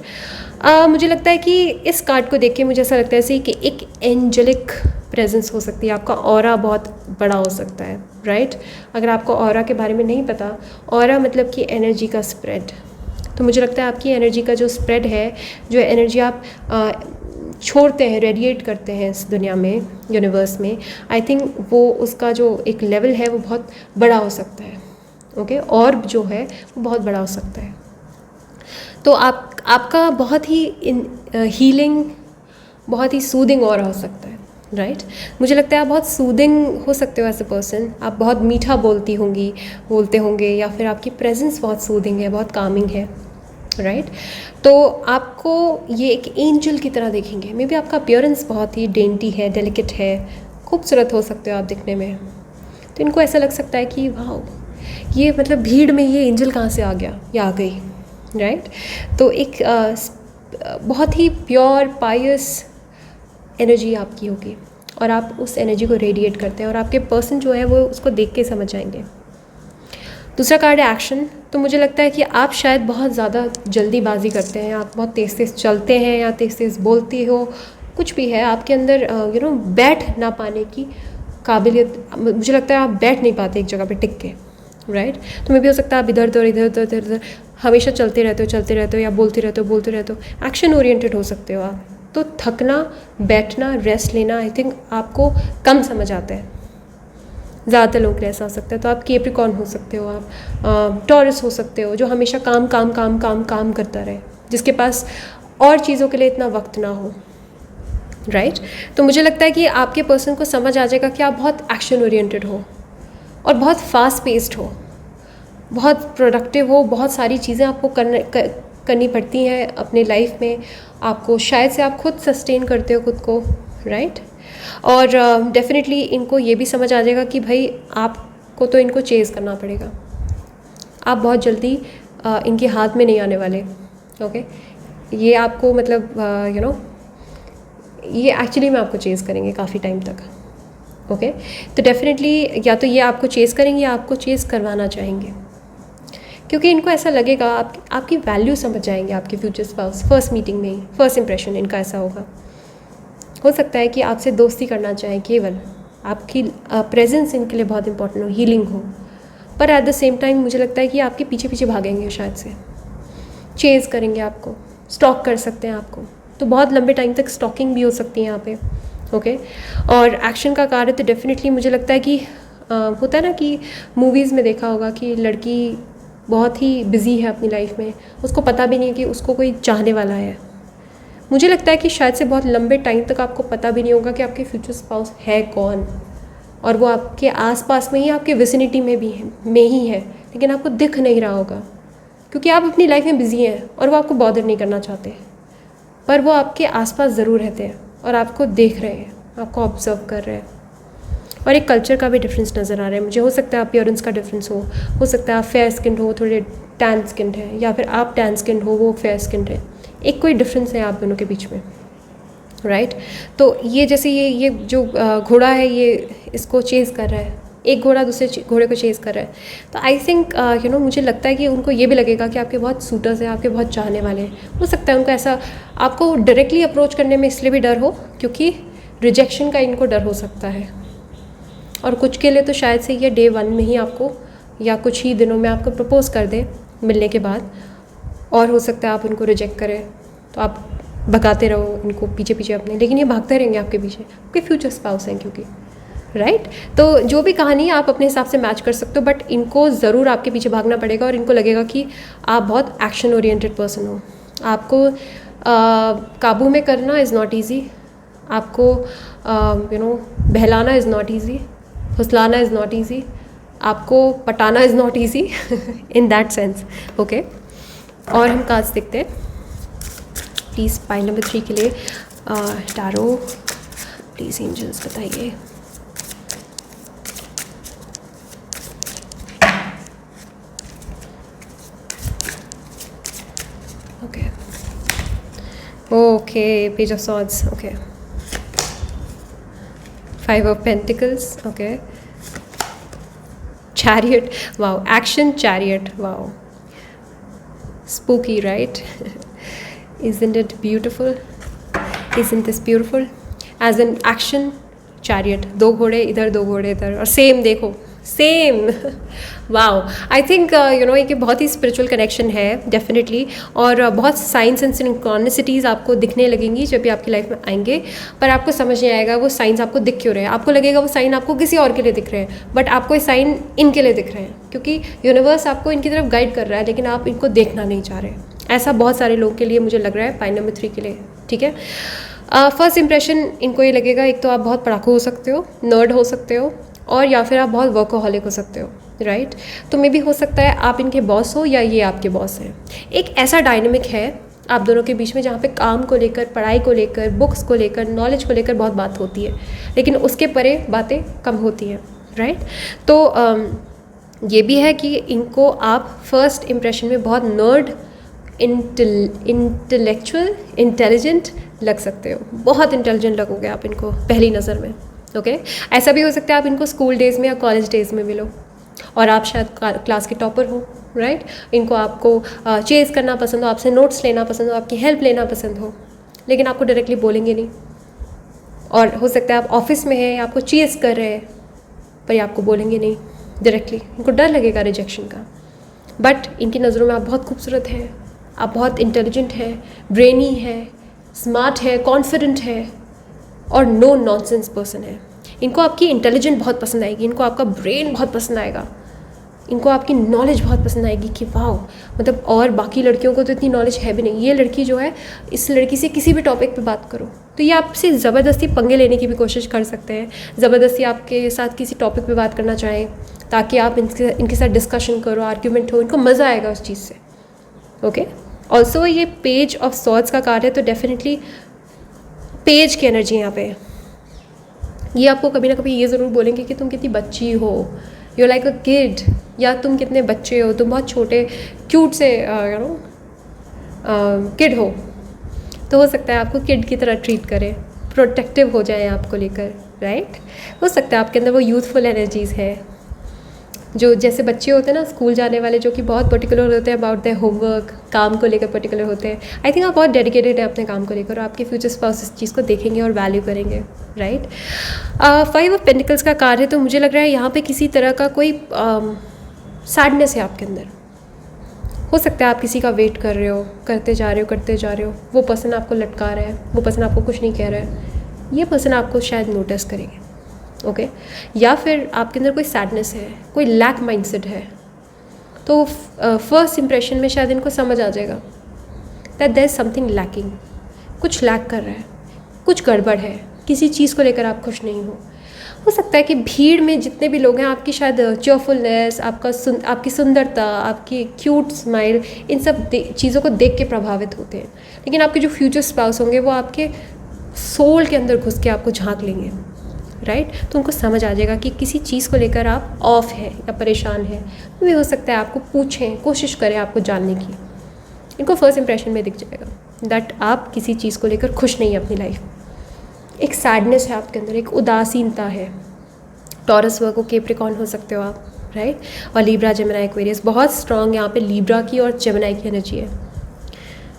मुझे लगता है कि इस कार्ड को देख के मुझे ऐसा लगता है जैसे कि एक एंजेलिक प्रेजेंस हो सकती है, आपका ऑरा बहुत बड़ा हो सकता है, राइट। अगर आपको ऑरा के बारे में नहीं पता, ऑरा मतलब कि एनर्जी का स्प्रेड, तो मुझे लगता है आपकी एनर्जी का जो स्प्रेड है, जो एनर्जी आप छोड़ते हैं, रेडिएट करते हैं इस दुनिया में, यूनिवर्स में, आई थिंक वो उसका जो एक लेवल है वो बहुत बड़ा हो सकता है, ओके। और जो है वो बहुत बड़ा हो सकता है। तो आपका बहुत ही हीलिंग, बहुत ही सूदिंग ऑरा हो सकता है, राइट। मुझे लगता है आप बहुत सूदिंग हो सकते हो एज अ पर्सन, आप बहुत मीठा बोलते होंगे, या फिर आपकी प्रेजेंस बहुत सूदिंग है, बहुत कामिंग है, राइट। तो आपको ये एक एंजल की तरह देखेंगे। मे बी आपका अपीयरेंस बहुत ही डेंटी है, डेलिकेट है, खूबसूरत हो सकते हो आप दिखने में, तो इनको ऐसा लग सकता है कि वाह, ये मतलब भीड़ में ये एंजल कहाँ से आ गया या आ गई, राइट। तो एक बहुत ही प्योर पायस एनर्जी आपकी होगी, और आप उस एनर्जी को रेडिएट करते हैं, और आपके पर्सन जो है वो उसको देख के समझ जाएंगे। दूसरा कार्ड है एक्शन। तो मुझे लगता है कि आप शायद बहुत ज़्यादा जल्दीबाजी करते हैं, आप बहुत तेज़ तेज़ चलते हैं या तेज़ तेज़ बोलती हो, कुछ भी है आपके अंदर बैठ ना पाने की काबिलियत। मुझे लगता है आप बैठ नहीं पाते एक जगह पे टिक के, राइट। तो मे भी हो सकता है आप इधर उधर इधर उधर इधर उधर हमेशा चलते रहते हो या बोलते रहते हो, एक्शन ओरिएंटेड हो सकते हो आप। तो थकना, बैठना, रेस्ट लेना आई थिंक आपको कम समझ आता है, ज़्यादातर लोगों के लिए ऐसा हो सकता है। तो आप कैप्रिकॉर्न हो सकते हो, आप टॉरस हो सकते हो, जो हमेशा काम काम काम काम काम करता रहे, जिसके पास और चीज़ों के लिए इतना वक्त ना हो, राइट। तो मुझे लगता है कि आपके पर्सन को समझ आ जाएगा कि आप बहुत एक्शन ओरिएंटेड हो और बहुत फास्ट पेस्ड हो, बहुत प्रोडक्टिव हो, बहुत सारी चीज़ें आपको करनी पड़ती हैं अपने लाइफ में, आपको शायद से आप खुद सस्टेन करते हो खुद को, राइट। और डेफिनेटली इनको ये भी समझ आ जाएगा कि भाई आपको तो इनको चेज़ करना पड़ेगा, आप बहुत जल्दी इनके हाथ में नहीं आने वाले, ओके। ये आपको मतलब ये एक्चुअली में आपको चेज़ करेंगे काफ़ी टाइम तक, ओके। तो डेफिनेटली या तो ये आपको चेज़ करेंगे या आपको चेज़ करवाना चाहेंगे, क्योंकि इनको ऐसा लगेगा आपकी वैल्यू समझ जाएंगे आपके फ्यूचर स्पाउस फर्स्ट मीटिंग में ही, फर्स्ट इंप्रेशन इनका ऐसा होगा। हो सकता है कि आपसे दोस्ती करना चाहें, केवल आपकी प्रेजेंस इनके लिए बहुत इंपॉर्टेंट हो, हीलिंग हो, पर एट द सेम टाइम मुझे लगता है कि आपके पीछे पीछे भागेंगे, शायद से चेज़ करेंगे आपको, स्टॉक कर सकते हैं आपको, तो बहुत लंबे टाइम तक स्टॉकिंग भी हो सकती है यहाँ पे, ओके। और एक्शन का कार्य तो डेफिनेटली मुझे लगता है कि होता है ना कि मूवीज़ में देखा होगा कि लड़की बहुत ही बिज़ी है अपनी लाइफ में, उसको पता भी नहीं है कि उसको कोई चाहने वाला है। मुझे लगता है कि शायद से बहुत लंबे टाइम तक आपको पता भी नहीं होगा कि आपके फ्यूचर स्पाउस है कौन, और वो आपके आसपास में ही, आपके विसिनिटी में ही है, लेकिन आपको दिख नहीं रहा होगा, क्योंकि आप अपनी लाइफ में बिज़ी हैं और वो आपको बॉदर नहीं करना चाहते, पर वो आपके आसपास ज़रूर रहते हैं और आपको देख रहे हैं, आपको ऑब्जर्व कर रहे हैं। और एक कल्चर का भी डिफरेंस नज़र आ रहा है मुझे। हो सकता है अपीयरेंस का डिफरेंस हो सकता है आप फेयर स्किन हो, थोड़े टैन स्किन है, या फिर आप टैन स्किन हो, वो फेयर स्किन है, एक कोई डिफरेंस है आप दोनों के बीच में, राइट। तो ये जैसे ये जो घोड़ा है, ये इसको चेज़ कर रहा है, एक घोड़ा दूसरे घोड़े को चेज़ कर रहा है, तो आई थिंक मुझे लगता है कि उनको ये भी लगेगा कि आपके बहुत सूटर्स हैं, आपके बहुत चाहने वाले हैं। हो सकता है उनको ऐसा आपको डायरेक्टली अप्रोच करने में इसलिए भी डर हो क्योंकि रिजेक्शन का इनको डर हो सकता है, और कुछ के लिए तो शायद से ये डे 1 में ही आपको या कुछ ही दिनों में आपको प्रपोज़ कर दे मिलने के बाद, और हो सकता है आप उनको रिजेक्ट करें, तो आप भगाते रहो इनको पीछे पीछे अपने, लेकिन ये भागते रहेंगे आपके पीछे, आपके फ्यूचर स्पाउस हैं क्योंकि, राइट। तो जो भी कहानी आप अपने हिसाब से मैच कर सकते हो, बट इनको ज़रूर आपके पीछे भागना पड़ेगा, और इनको लगेगा कि आप बहुत एक्शन ओरिएंटेड पर्सन हो। आपको काबू में करना इज़ नॉट ईजी, आपको बहलाना इज़ नॉट ईजी, फुसलाना इज़ नॉट ईजी, आपको पटाना is not easy in that sense, okay. और हम कार्ड्स देखते हैं प्लीज़। पाइल नंबर 3 के लिए टैरो प्लीज़ एंजल्स बताइए। Okay okay, page of swords, okay, 5 of pentacles, okay, chariot, wow, action chariot, wow, spooky, right? Isn't it beautiful? Isn't this beautiful? As in action chariot, 2 घोड़े इधर 2 घोड़े इधर, और same देखो, same. Wow, I think ये बहुत ही spiritual connection है definitely, और बहुत साइंस एंड सिंक्रोनिसिटीज़ आपको दिखने लगेंगी जब भी आपकी लाइफ में आएंगे, पर आपको समझ नहीं आएगा वो साइंस आपको दिख क्यों रहे हैं। आपको लगेगा वो साइन आपको किसी और के लिए दिख रहे हैं, बट आपको ये साइन इनके लिए दिख रहे हैं, क्योंकि यूनिवर्स आपको इनकी तरफ गाइड कर रहा है, लेकिन आप इनको देखना नहीं चाह रहे। ऐसा बहुत सारे लोगों के लिए मुझे लग रहा है, पाइन नंबर 3 के लिए, ठीक है। फर्स्ट इंप्रेशन इनको ये लगेगा, एक तो आप बहुत पढ़ाकू हो सकते हो, नर्ड हो सकते हो, और या फिर आप बहुत वर्कोहॉलिक हो सकते हो, राइट। तो मे भी हो सकता है आप इनके बॉस हो या ये आपके बॉस हैं। एक ऐसा डायनेमिक है आप दोनों के बीच में जहाँ पे काम को लेकर, पढ़ाई को लेकर, बुक्स को लेकर, नॉलेज को लेकर बहुत बात होती है, लेकिन उसके परे बातें कम होती हैं, राइट। तो ये भी है कि इनको आप फर्स्ट इम्प्रेशन में बहुत नर्ड, इंटेलेक्चुअल, इंटेलिजेंट लग सकते हो, बहुत इंटेलिजेंट लगोगे आप इनको पहली नज़र में, ओके। ऐसा भी हो सकता है आप इनको स्कूल डेज़ में या कॉलेज डेज़ में मिलो और आप शायद क्लास के टॉपर हो, राइट। इनको आपको चेज़ करना पसंद हो, आपसे नोट्स लेना पसंद हो, आपकी हेल्प लेना पसंद हो, लेकिन आपको डायरेक्टली बोलेंगे नहीं। और हो सकता है आप ऑफिस में हैं, आपको चेज़ कर रहे हैं, पर ये आपको बोलेंगे नहीं डायरेक्टली, इनको डर लगेगा रिजेक्शन का। बट इनकी नज़रों में आप बहुत खूबसूरत हैं, आप बहुत इंटेलिजेंट हैं, ब्रेनी है, स्मार्ट है, कॉन्फिडेंट है, और नो नॉनसेंस पर्सन है। इनको आपकी इंटेलिजेंट बहुत पसंद आएगी, इनको आपका ब्रेन बहुत पसंद आएगा, इनको आपकी नॉलेज बहुत पसंद आएगी कि वाओ, मतलब और बाकी लड़कियों को तो इतनी नॉलेज है भी नहीं, ये लड़की जो है, इस लड़की से किसी भी टॉपिक पे बात करो तो ये आपसे ज़बरदस्ती पंगे लेने की भी कोशिश कर सकते हैं, ज़बरदस्ती आपके साथ किसी टॉपिक पे बात करना चाहें ताकि आप इनके साथ डिस्कशन करो, आर्ग्यूमेंट हो, इनको मज़ा आएगा उस चीज़ से, ओके। ऑल्सो ये पेज ऑफ सॉर्ड्स का कार्ड है, तो डेफिनेटली पेज की एनर्जी यहाँ पे ये आपको कभी ना कभी ये ज़रूर बोलेंगे कि तुम कितनी बच्ची हो, यू लाइक अ किड, या तुम कितने बच्चे हो, तुम बहुत छोटे क्यूट से किड हो। तो हो सकता है आपको किड की तरह ट्रीट करें, प्रोटेक्टिव हो जाए आपको लेकर, राइट। हो सकता है आपके अंदर वो यूथफुल एनर्जीज़ है, जो जैसे बच्चे होते हैं ना स्कूल जाने वाले, जो कि बहुत पर्टिकुलर होते हैं अबाउट देयर होमवर्क, काम को लेकर पर्टिकुलर होते हैं। आई थिंक आप बहुत डेडिकेटेड है अपने काम को लेकर, और आपके फ्यूचर स्पाउस इस चीज़ को देखेंगे और वैल्यू करेंगे, राइट। 5 ऑफ पेंटिकल्स का कार्ड है, तो मुझे लग रहा है यहाँ पे किसी तरह का कोई सैडनेस है आपके अंदर। हो सकता है आप किसी का वेट कर रहे हो, करते जा रहे हो, वो पर्सन आपको लटका रहा है, वो पर्सन आपको कुछ नहीं कह रहा है, ये पर्सन आपको शायद नोटिस करेंगे, ओके। या फिर आपके अंदर कोई सैडनेस है, कोई लैक माइंडसेट है, तो फर्स्ट इंप्रेशन में शायद इनको समझ आ जाएगा that there is something lacking, कुछ लैक कर रहा है, कुछ गड़बड़ है, किसी चीज़ को लेकर आप खुश नहीं हो सकता है कि भीड़ में जितने भी लोग हैं आपकी शायद चेयरफुलनेस, आपकी सुंदरता, आपकी क्यूट स्माइल, इन सब चीज़ों को देख के प्रभावित होते हैं, लेकिन आपके जो फ्यूचर स्पाउस होंगे वो आपके सोल के अंदर घुस के आपको झांक लेंगे, राइट। तो उनको समझ आ जाएगा कि किसी चीज़ को लेकर आप ऑफ है या परेशान है, तो भी हो सकता है आपको पूछें, कोशिश करें आपको जानने की। इनको फर्स्ट इंप्रेशन में दिख जाएगा दैट आप किसी चीज़ को लेकर खुश नहीं है अपनी लाइफ में, एक सैडनेस है आपके अंदर, एक उदासीनता है। टॉरस वर्गो कैप्रिकॉर्न हो सकते हो आप, राइट। और लीब्रा, जेमिनी, एक्वेरियस बहुत स्ट्रॉन्ग यहाँ पे लीब्रा की और जेमिनी की एनर्जी है,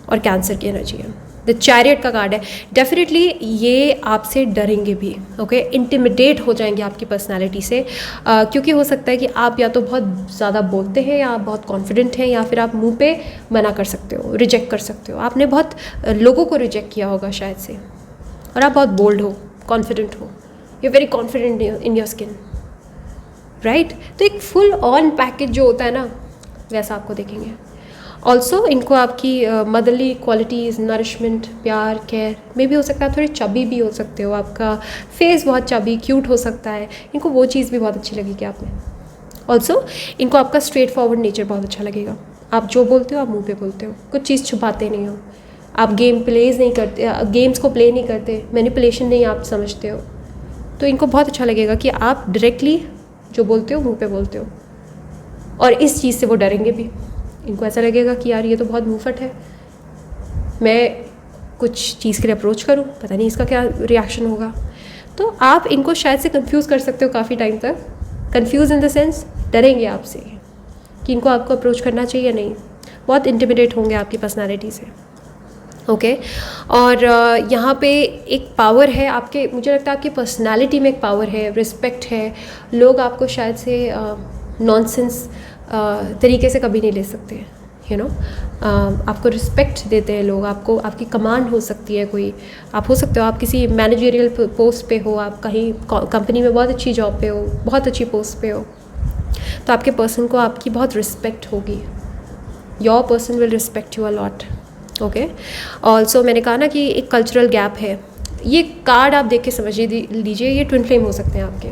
और कैंसर की एनर्जी है। द चैरियट का कार्ड है, डेफिनेटली ये आपसे डरेंगे भी, ओके, इंटिमिडेट हो जाएंगे आपकी पर्सनालिटी से, क्योंकि हो सकता है कि आप या तो बहुत ज़्यादा बोलते हैं, या आप बहुत कॉन्फिडेंट हैं, या फिर आप मुंह पे मना कर सकते हो, रिजेक्ट कर सकते हो। आपने बहुत लोगों को रिजेक्ट किया होगा शायद से, और आप बहुत बोल्ड हो, कॉन्फिडेंट हो, you very confident in your skin, right. तो एक फुल ऑन पैकेज जो होता है ना, वैसा आपको देखेंगे। ऑल्सो इनको आपकी मदरली क्वालिटीज़, नरिशमेंट, प्यार, केयर में भी हो सकता है, थोड़ी चबी भी हो सकते हो, आपका फेस बहुत चबी क्यूट हो सकता है, इनको वो चीज़ भी बहुत अच्छी लगेगी आप में। ऑल्सो इनको आपका स्ट्रेट फॉरवर्ड नेचर बहुत अच्छा लगेगा, आप जो बोलते हो आप मुंह पे बोलते हो, कुछ चीज़ छुपाते नहीं हो, आप गेम प्लेज नहीं करते, गेम्स को प्ले नहीं करते, मैनिपुलेशन नहीं आप समझते हो, तो इनको बहुत अच्छा लगेगा कि आप डायरेक्टली जो बोलते हो मुंह पे बोलते हो। और इस चीज़ से वो डरेंगे भी। इनको ऐसा लगेगा कि यार ये तो बहुत मुंहफट है, मैं कुछ चीज़ के लिए अप्रोच करूं, पता नहीं इसका क्या रिएक्शन होगा। तो आप इनको शायद से कंफ्यूज कर सकते हो काफ़ी टाइम तक। कंफ्यूज इन द सेंस डरेंगे आपसे कि इनको आपको अप्रोच करना चाहिए या नहीं, बहुत इंटिमिडेट होंगे आपकी पर्सनालिटी से। ओके और यहाँ पे एक पावर है आपके, मुझे लगता है आपकी पर्सनालिटी में एक पावर है, रिस्पेक्ट है। लोग आपको शायद से नॉनसेंस तरीके से कभी नहीं ले सकते, यू नो। आपको रिस्पेक्ट देते हैं लोग, आपको, आपकी कमांड हो सकती है कोई, आप हो सकते हो आप किसी मैनेजरियल पोस्ट पे हो, आप कहीं कंपनी में बहुत अच्छी जॉब पे हो, बहुत अच्छी पोस्ट पे हो, तो आपके पर्सन को आपकी बहुत रिस्पेक्ट होगी। Your person will respect you a lot. Okay also मैंने कहा ना कि एक कल्चरल गैप है। ये कार्ड आप देख के समझ लीजिए, ये ट्विन फ्लेम हो सकते हैं आपके।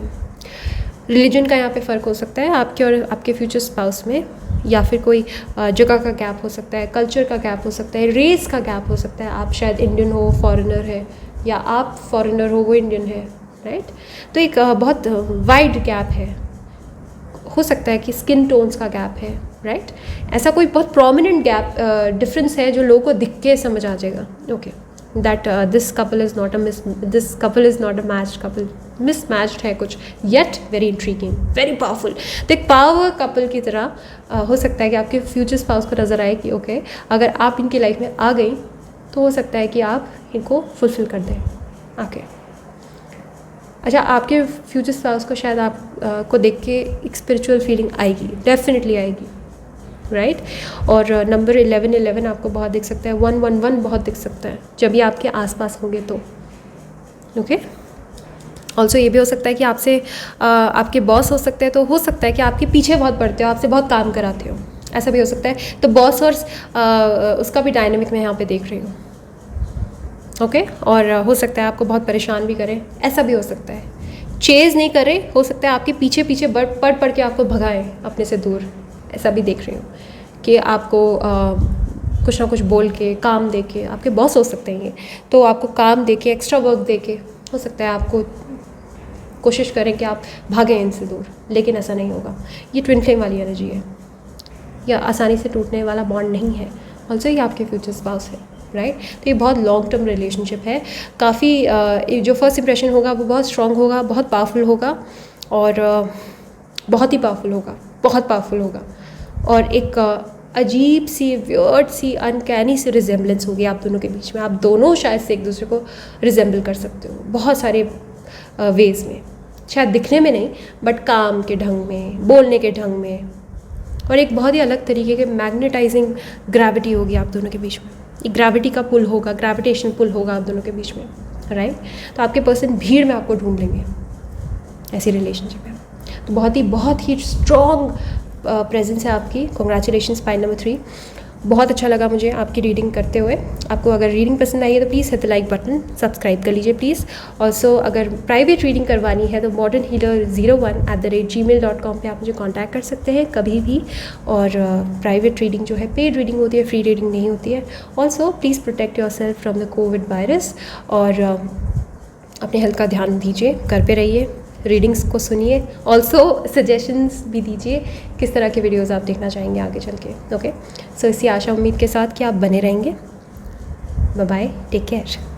रिलीजन का यहाँ पे फ़र्क हो सकता है आपके और आपके फ्यूचर स्पाउस में, या फिर कोई जगह का गैप हो सकता है, कल्चर का गैप हो सकता है, रेस का गैप हो सकता है। आप शायद इंडियन हो, फॉरेनर है, या आप फॉरेनर हो वो इंडियन है, राइट। तो एक बहुत वाइड गैप है। हो सकता है कि स्किन टोन्स का गैप है, राइट। ऐसा कोई बहुत प्रोमिनेंट गैप डिफरेंस है जो लोगों को दिख के समझ आ जाएगा। Okay that this couple is not a matched couple, mismatched है कुछ, yet very intriguing, very powerful. तो एक पावर कपल की तरह हो सकता है कि आपके फ्यूचर स्पाउस को नज़र आए कि ओके अगर आप इनकी लाइफ में आ गई तो हो सकता है कि आप इनको फुलफिल कर दें आके। अच्छा, आपके फ्यूचर स्पाउस को शायद आप को देख के एक स्पिरिचुअल फीलिंग आएगी, डेफिनेटली आएगी, राइट। और नंबर 1111 आपको बहुत दिख सकता है, 111 बहुत दिख सकता है जब ये आपके आसपास होंगे तो। ओके ऑल्सो ये भी हो सकता है कि आपसे आपके बॉस हो सकते हैं, तो हो सकता है कि आपके पीछे बहुत पड़ते हो, आपसे बहुत काम कराते हो, ऐसा भी हो सकता है। तो बॉस और उसका भी डायनेमिक मैं यहाँ पे देख रही हूँ। ओके और हो सकता है आपको बहुत परेशान भी करें, ऐसा भी हो सकता है। चेज़ नहीं करें, हो सकता है आपके पीछे पीछे पढ़ के आपको भगाएं अपने से दूर, ऐसा भी देख रही हूँ कि आपको कुछ ना कुछ बोल के, काम दे के, आपके बॉस हो सकते हैं ये, तो आपको काम दे के, एक्स्ट्रा वर्क दे के, हो सकता है आपको कोशिश करें कि आप भागें इनसे दूर, लेकिन ऐसा नहीं होगा। ये ट्विन फ्लेम वाली एनर्जी है, या आसानी से टूटने वाला बॉन्ड नहीं है। ऑल्सो ये आपके फ्यूचर स्पाउस है, राइट। तो ये बहुत लॉन्ग टर्म रिलेशनशिप है। काफ़ी जो फर्स्ट इंप्रेशन होगा वो बहुत स्ट्रॉन्ग होगा, बहुत पावरफुल होगा, और बहुत ही पावरफुल होगा, बहुत पावरफुल होगा। और एक अजीब सी, वियर्ड सी, अनकैनी सी रिजेम्बलेंस होगी आप दोनों के बीच में। आप दोनों शायद से एक दूसरे को रिजेंबल कर सकते हो बहुत सारे वेज़ में, शायद दिखने में नहीं बट काम के ढंग में, बोलने के ढंग में, और एक बहुत ही अलग तरीके के मैग्नेटाइजिंग ग्रेविटी होगी आप दोनों के बीच में। एक ग्रेविटी का पुल होगा, ग्रेविटेशन पुल होगा आप दोनों के बीच में, राइट। तो आपके पर्सन भीड़ में आपको ढूंढ लेंगे, ऐसी रिलेशनशिप है। तो बहुत ही स्ट्रॉन्ग प्रेजेंस है आपकी। Congratulations pile number 3। बहुत अच्छा लगा मुझे आपकी रीडिंग करते हुए। आपको अगर रीडिंग पसंद आई है तो please hit the like button, subscribe कर लीजिए प्लीज़। ऑल्सो अगर प्राइवेट रीडिंग करवानी है तो modernhealer01@gmail.com पे आप मुझे कांटेक्ट कर सकते हैं कभी भी। और प्राइवेट रीडिंग जो है पेड रीडिंग होती है, फ्री रीडिंग नहीं होती है। Also please protect your self from the Covid virus, और अपने हेल्थ का ध्यान दीजिए, घर पे रहिए, रीडिंग्स को सुनिए। ऑल्सो सजेशंस भी दीजिए किस तरह के वीडियोस आप देखना चाहेंगे आगे चल के। ओके सो इसी आशा उम्मीद के साथ कि आप बने रहेंगे। Bye bye, take care.